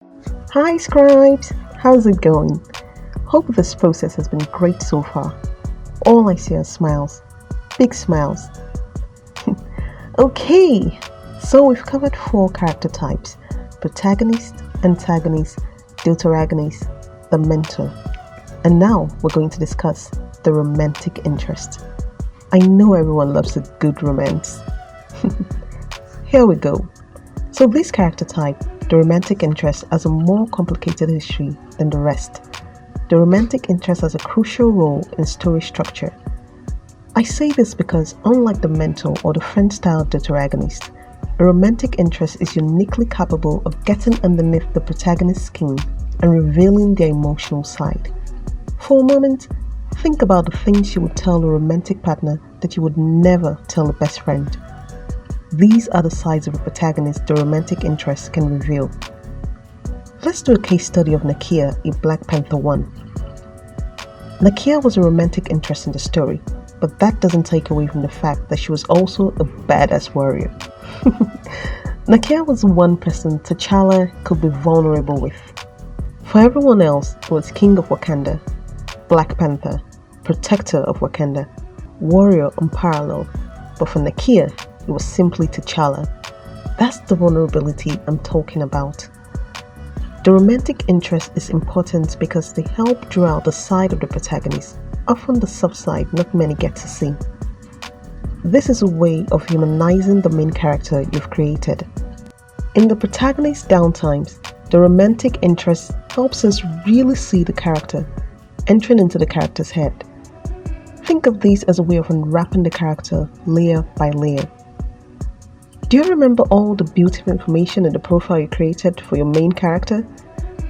Hi scribes, how's it going? Hope this process has been great so far. All I see are smiles, big smiles. Okay, so we've covered four character types: protagonist, antagonist, deuteragonist, the mentor. And now we're going to discuss the romantic interest. I know everyone loves a good romance. Here we go. So this character type, the romantic interest, has a more complicated history than the rest. The romantic interest has a crucial role in story structure. I say this because, unlike the mentor or the friend-style deuteragonist, a romantic interest is uniquely capable of getting underneath the protagonist's skin and revealing their emotional side. For a moment, think about the things you would tell a romantic partner that you would never tell a best friend. These are the sides of a protagonist the romantic interest can reveal. Let's do a case study of Nakia in Black Panther 1. Nakia was a romantic interest in the story, but that doesn't take away from the fact that she was also a badass warrior. Nakia was one person T'Challa could be vulnerable with. For everyone else, he was King of Wakanda, Black Panther, Protector of Wakanda, warrior unparalleled. But for Nakia, it was simply T'Challa. That's the vulnerability I'm talking about. The romantic interest is important because they help draw out the side of the protagonist, often the soft side not many get to see. This is a way of humanizing the main character you've created. In the protagonist's downtimes, the romantic interest helps us really see the character, entering into the character's head. Think of these as a way of unwrapping the character layer by layer. Do you remember all the beautiful information in the profile you created for your main character?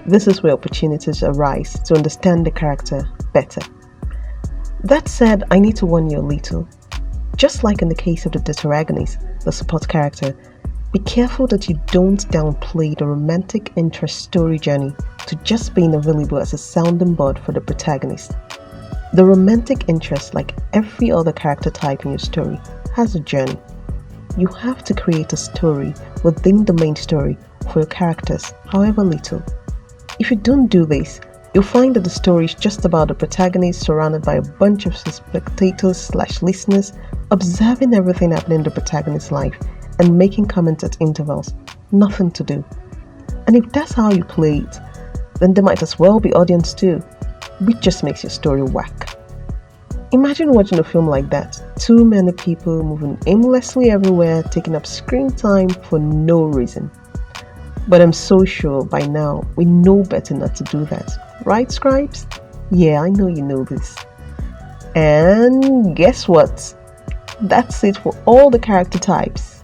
This is where opportunities arise to understand the character better. That said, I need to warn you a little. Just like in the case of the deuteragonist, the support character, be careful that you don't downplay the romantic interest story journey to just being available as a sounding board for the protagonist. The romantic interest, like every other character type in your story, has a journey. You have to create a story within the main story for your characters, however little. If you don't do this, you'll find that the story is just about the protagonist surrounded by a bunch of spectators/listeners observing everything happening in the protagonist's life and making comments at intervals. Nothing to do. And if that's how you play it, then there might as well be audience too, which just makes your story whack. Imagine watching a film like that. Too many people moving aimlessly everywhere, taking up screen time for no reason. But I'm so sure by now we know better not to do that. Right, scribes? Yeah, I know you know this. And guess what? That's it for all the character types.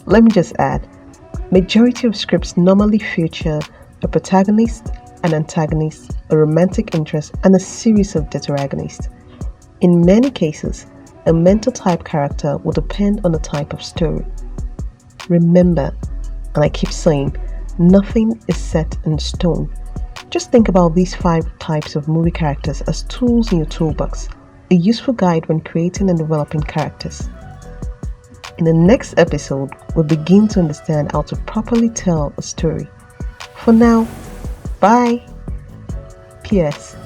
Let me just add, majority of scripts normally feature a protagonist, an antagonist, a romantic interest, and a series of deuteragonists. In many cases, a mentor type character will depend on the type of story. Remember, and I keep saying, nothing is set in stone. Just think about these 5 types of movie characters as tools in your toolbox, a useful guide when creating and developing characters. In the next episode, we'll begin to understand how to properly tell a story. For now, bye! P.S.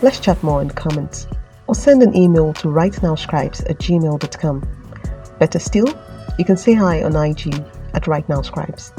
Let's chat more in the comments, or send an email to writenowscribes@gmail.com. Better still, you can say hi on IG at writenowscribes.